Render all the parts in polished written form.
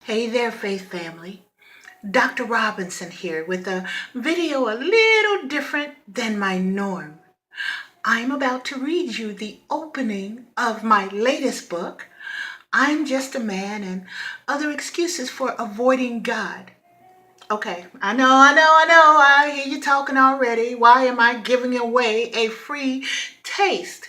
Hey there, Faith family. Dr. Robinson here with a video a little different than my norm. I'm about to read you the opening of my latest book, I'm Just a Man and Other Excuses for Avoiding God. Okay, I know. I hear you talking already. Why am I giving away a free taste?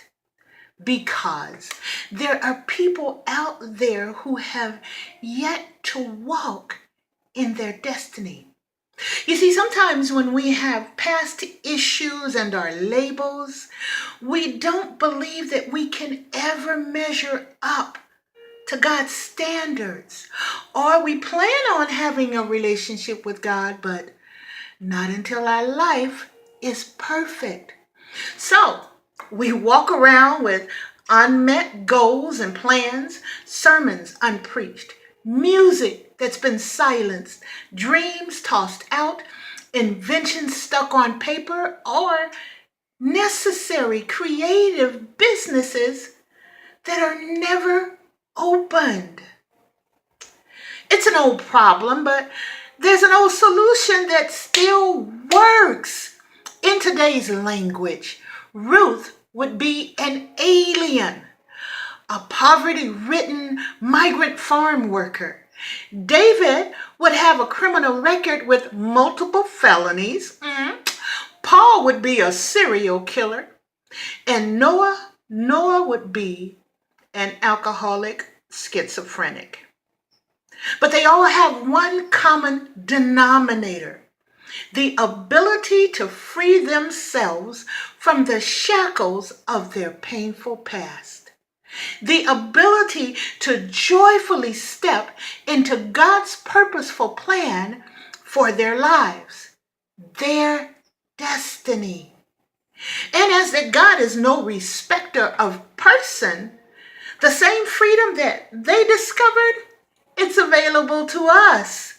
Because there are people out there who have yet to walk in their destiny. You see, sometimes when we have past issues and our labels, we don't believe that we can ever measure up to God's standards. Or we plan on having a relationship with God, but not until our life is perfect. So we walk around with unmet goals and plans, sermons unpreached, music that's been silenced, dreams tossed out, inventions stuck on paper, or necessary creative businesses that are never opened. It's an old problem, but there's an old solution that still works. In today's language, Ruth would be an alien, a poverty-ridden migrant farm worker. David would have a criminal record with multiple felonies. Paul would be a serial killer. And Noah would be an alcoholic schizophrenic. But they all have one common denominator: the ability to free themselves from the shackles of their painful past. The ability to joyfully step into God's purposeful plan for their lives, their destiny. And as that God is no respecter of person, the same freedom that they discovered, it's available to us.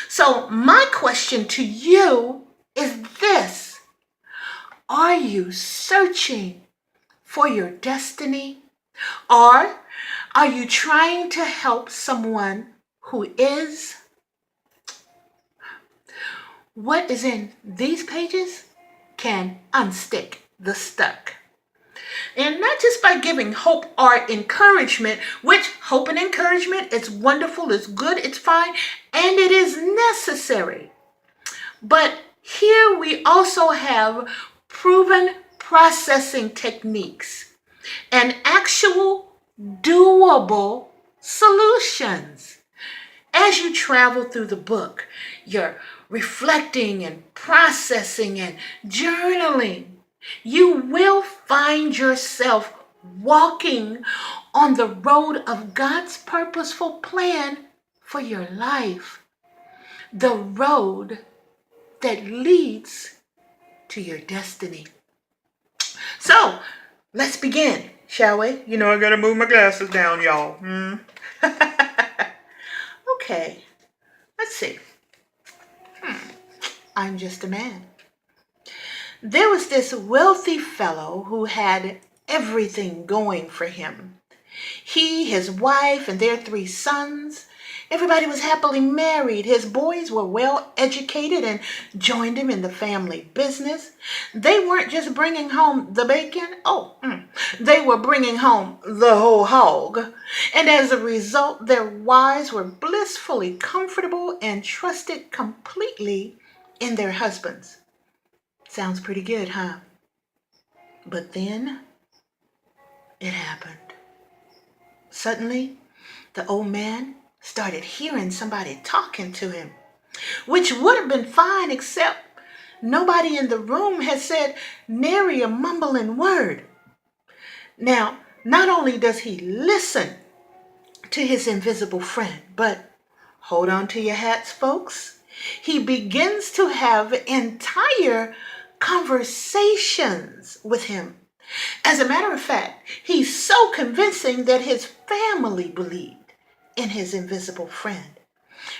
So my question to you is this: are you searching for your destiny? Or are you trying to help someone who is? What is in these pages can unstick the stuck. And not just by giving hope or encouragement, which hope and encouragement is wonderful, it's good, it's fine, and it is necessary. But here we also have proven processing techniques and actual doable solutions. As you travel through the book, you're reflecting and processing and journaling. You will find yourself walking on the road of God's purposeful plan for your life. The road that leads to your destiny. So, let's begin, shall we? You know I gotta move my glasses down, y'all. Okay, let's see. I'm just a man. There was this wealthy fellow who had everything going for him. He, his wife, and their 3 sons. Everybody was happily married. His boys were well educated and joined him in the family business. They weren't just bringing home the bacon. They were bringing home the whole hog. And as a result, their wives were blissfully comfortable and trusted completely in their husbands. Sounds pretty good, huh? But then it happened. Suddenly, the old man started hearing somebody talking to him, which would have been fine except nobody in the room had said nary a mumbling word. Now, not only does he listen to his invisible friend, but hold on to your hats, folks. He begins to have entire conversations with him. As a matter of fact, he's so convincing that his family believed in his invisible friend.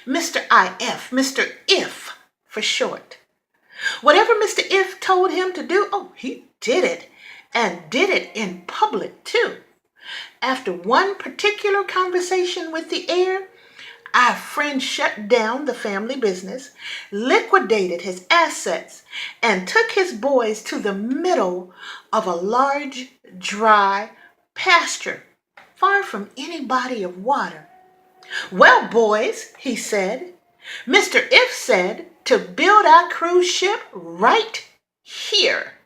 Mr. IF, Mr. If for short. Whatever Mr. If told him to do, he did it, and did it in public too. After one particular conversation with the heir, our friend shut down the family business, liquidated his assets, and took his boys to the middle of a large, dry pasture, far from any body of water. "Well, boys," he said, "Mr. If said to build our cruise ship right here."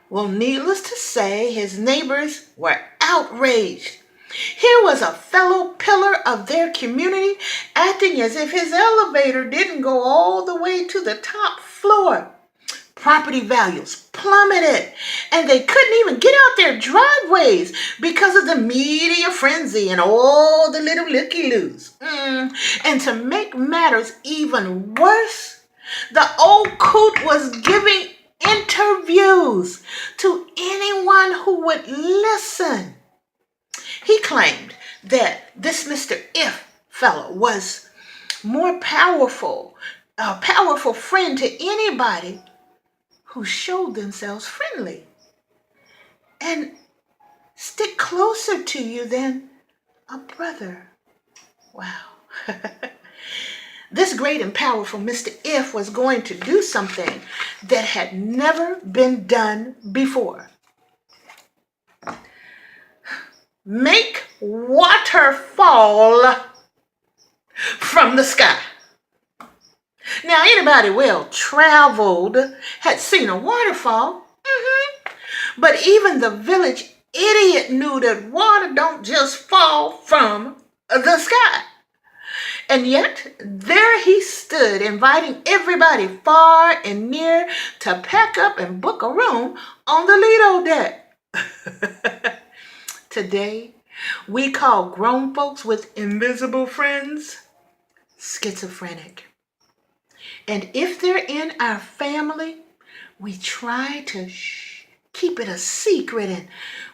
Well, needless to say, his neighbors were outraged. Here was a fellow pillar of their community acting as if his elevator didn't go all the way to the top floor. Property values plummeted, and they couldn't even get out their driveways because of the media frenzy and all the little looky-loos. And to make matters even worse, the old coot was giving interviews to anyone who would listen. He claimed that this Mr. If fellow was more powerful, a powerful friend to anybody who showed themselves friendly and stick closer to you than a brother. Wow. This great and powerful Mr. If was going to do something that had never been done before. Make water fall from the sky. Now, anybody well-traveled had seen a waterfall, but even the village idiot knew that water don't just fall from the sky. And yet, there he stood, inviting everybody far and near to pack up and book a room on the Lido deck. Today, we call grown folks with invisible friends schizophrenic. And if they're in our family, we try to keep it a secret, and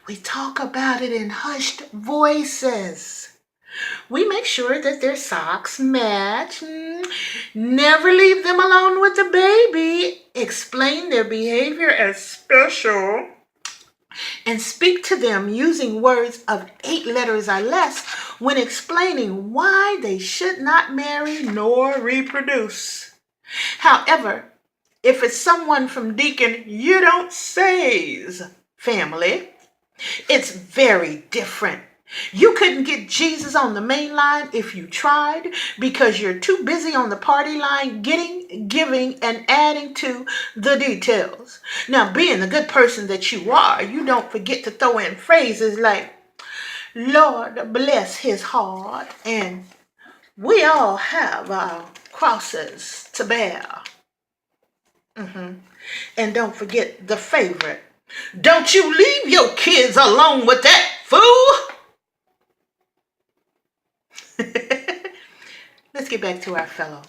we talk about it in hushed voices. We make sure that their socks match, never leave them alone with the baby, explain their behavior as special, and speak to them using words of 8 letters or less when explaining why they should not marry nor reproduce. However, if it's someone from Deacon You Don't Say's family, it's very different. You couldn't get Jesus on the main line if you tried, because you're too busy on the party line getting, giving, and adding to the details. Now, being the good person that you are, you don't forget to throw in phrases like, "Lord bless his heart," and "we all have our crosses to bear." And don't forget the favorite, "Don't you leave your kids alone with that fool." Let's get back to our fellow.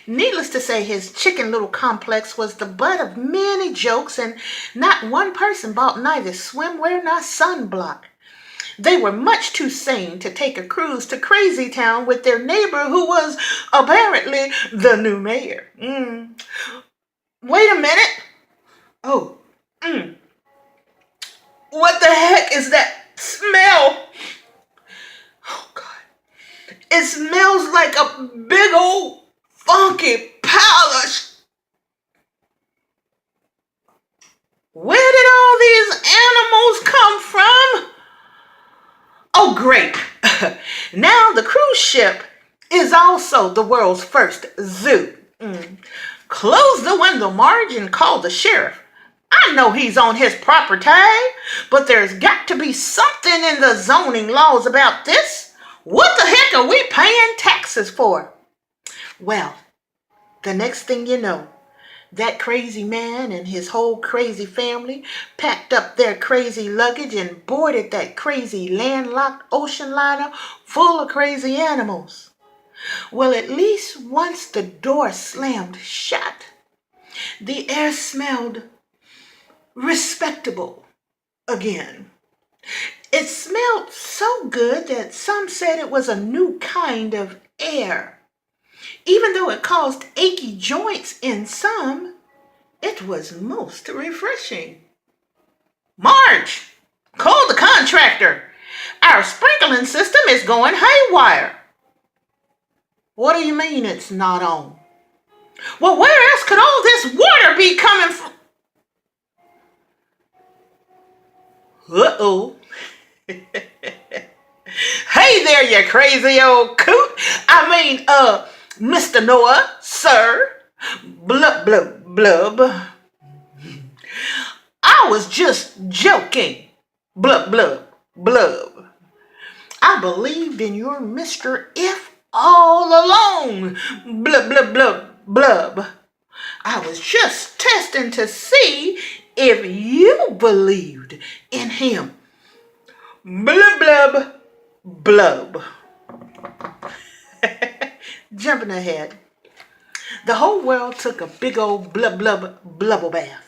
Needless to say, his Chicken Little complex was the butt of many jokes, and not one person bought neither swimwear nor sunblock. They were much too sane to take a cruise to Crazy Town with their neighbor, who was apparently the new mayor. Wait a minute. Oh, what the heck is that smell? Oh, God. It smells like a big old funky palace. Where did all these animals come from? Oh, great. Now the cruise ship is also the world's first zoo. Close the window, Marge, and call the sheriff. I know he's on his property, but there's got to be something in the zoning laws about this. What the heck are we paying taxes for? Well, the next thing you know, that crazy man and his whole crazy family packed up their crazy luggage and boarded that crazy landlocked ocean liner full of crazy animals. Well, at least once the door slammed shut, the air smelled respectable again. It smelled so good that some said it was a new kind of air. Even though it caused achy joints in some, it was most refreshing. Marge, call the contractor. Our sprinkling system is going haywire. What do you mean it's not on? Well, where else could all this water be coming from? Uh-oh. Hey there, you crazy old coot. Mr. Noah, sir. Blub, blub, blub. I was just joking. Blub, blub, blub. I believed in your Mr. If all along. Blub, blub, blub, blub. I was just testing to see if you believed in him. Blub, blub, blub. Jumping ahead. The whole world took a big old blub, blub, blubble bath.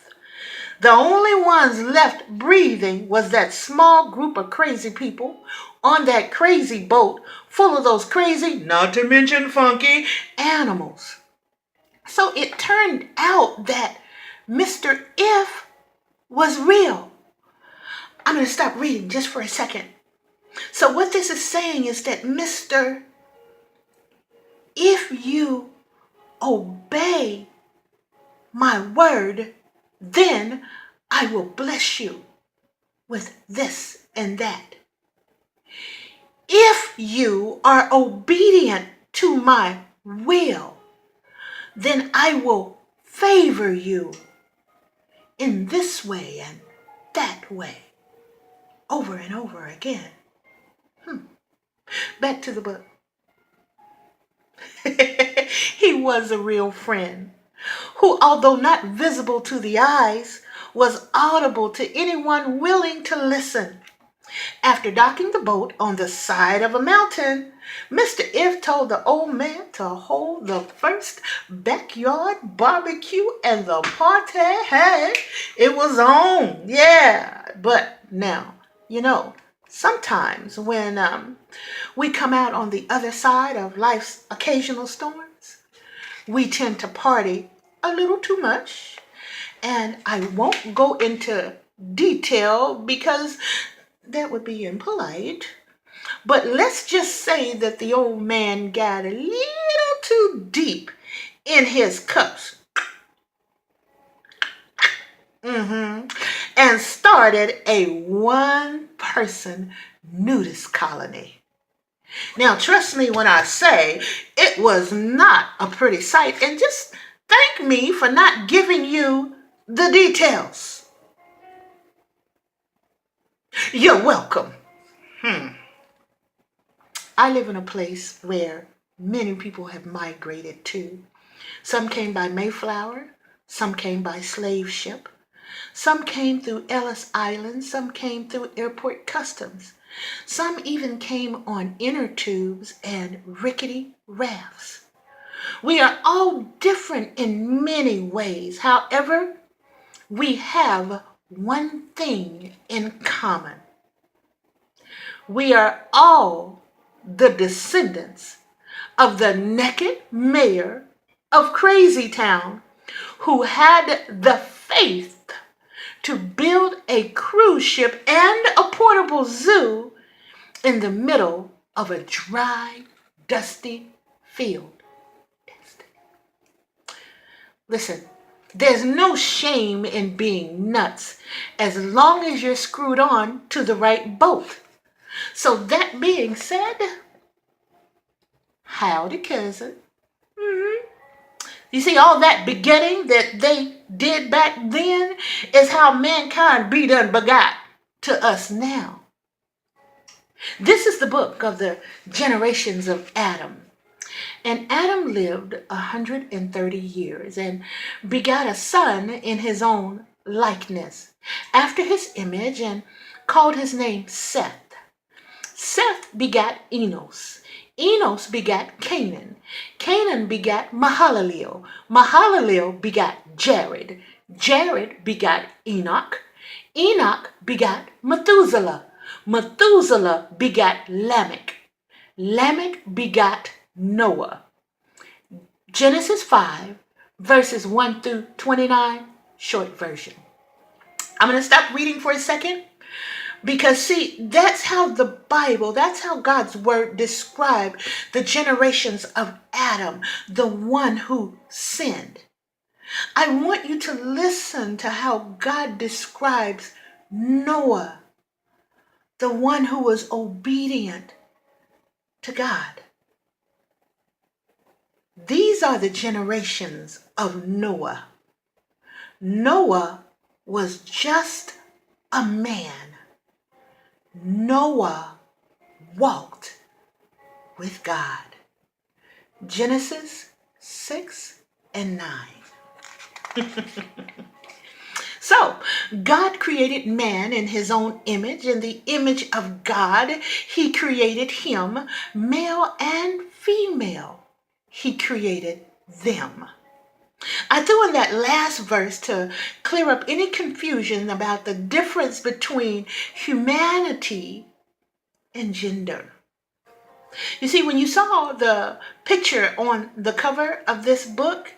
The only ones left breathing was that small group of crazy people on that crazy boat full of those crazy, not to mention funky, animals. So it turned out that Mr. If was real. I'm going to stop reading just for a second. So what this is saying is that Mr. If you obey my word, then I will bless you with this and that. If you are obedient to my will, then I will favor you in this way and that way, over and over again. Back to the book. He was a real friend who, although not visible to the eyes, was audible to anyone willing to listen. After docking the boat on the side of a mountain, Mr. If told the old man to hold the first backyard barbecue, and the party, hey, it was on. Yeah, but now, sometimes when we come out on the other side of life's occasional storms, we tend to party a little too much. And I won't go into detail because that would be impolite. But let's just say that the old man got a little too deep in his cups. And started a one-person nudist colony. Now, trust me when I say it was not a pretty sight, and just thank me for not giving you the details. You're welcome. I live in a place where many people have migrated to. Some came by Mayflower, some came by slave ship, some came through Ellis Island, some came through airport customs. Some even came on inner tubes and rickety rafts. We are all different in many ways. However, we have one thing in common. We are all the descendants of the naked mayor of Crazy Town who had the faith to build a cruise ship and a portable zoo in the middle of a dry, dusty field. Listen, there's no shame in being nuts as long as you're screwed on to the right boat. So that being said, howdy cousin. You see, all that begetting that they did back then is how mankind be done begot to us now. This is the book of the generations of Adam. And Adam lived 130 years and begot a son in his own likeness, after his image, and called his name Seth. Seth begat Enos. Enos begat Canaan. Canaan begat Mahalaleel. Mahalaleel begat Jared. Jared begat Enoch. Enoch begat Methuselah. Methuselah begat Lamech. Lamech begat Noah. Genesis 5, verses 1 through 29, short version. I'm going to stop reading for a second, Because see, that's how the Bible, that's how God's word described the generations of Adam, the one who sinned. I want you to listen to how God describes Noah, the one who was obedient to God. These are the generations of Noah. Noah was just a man. Noah walked with God. Genesis 6 and 9. So, God created man in his own image. In the image of God, he created him, male and female. He created them. I threw in that last verse to clear up any confusion about the difference between humanity and gender. You see, when you saw the picture on the cover of this book,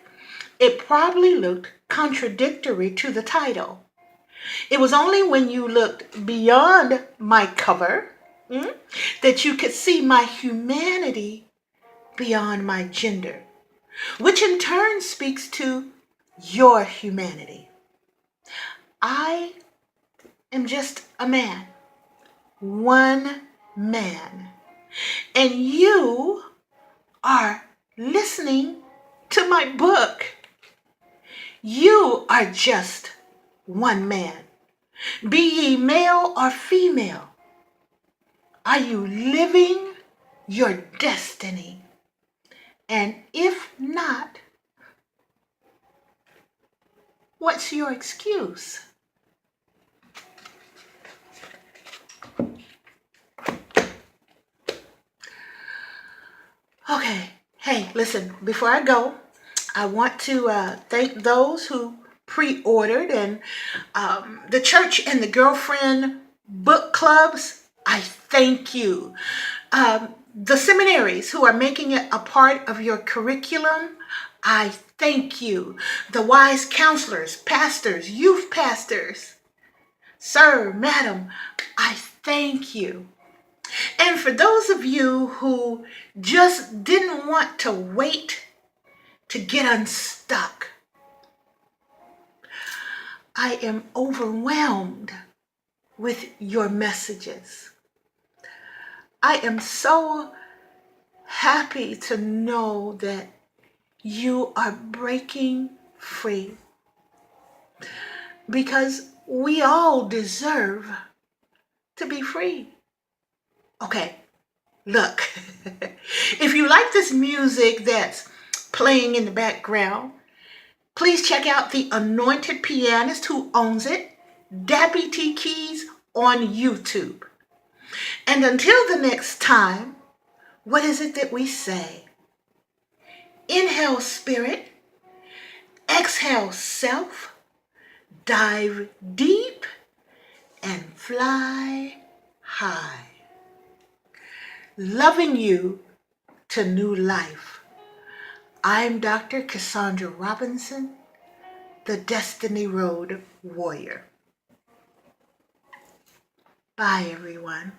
it probably looked contradictory to the title. It was only when you looked beyond my cover that you could see my humanity beyond my gender, which in turn speaks to your humanity. I am just a man, one man, and you are listening to my book. You are just one man. Be ye male or female. Are you living your destiny? And if not, what's your excuse? Okay, hey, listen, before I go, I want to thank those who pre-ordered and the church and the girlfriend book clubs. I thank you. The seminaries who are making it a part of your curriculum, I thank you. The wise counselors, pastors, youth pastors, sir, madam, I thank you. And for those of you who just didn't want to wait to get unstuck, I am overwhelmed with your messages. I am so happy to know that you are breaking free, because we all deserve to be free. Okay, look, if you like this music that's playing in the background, please check out The Anointed Pianist Who Owns It, Dappy T Keys on YouTube. And until the next time, what is it that we say? Inhale spirit, exhale self, dive deep, and fly high. Loving you to new life. I'm Dr. Cassandra Robinson, the Destiny Road Warrior. Bye, everyone.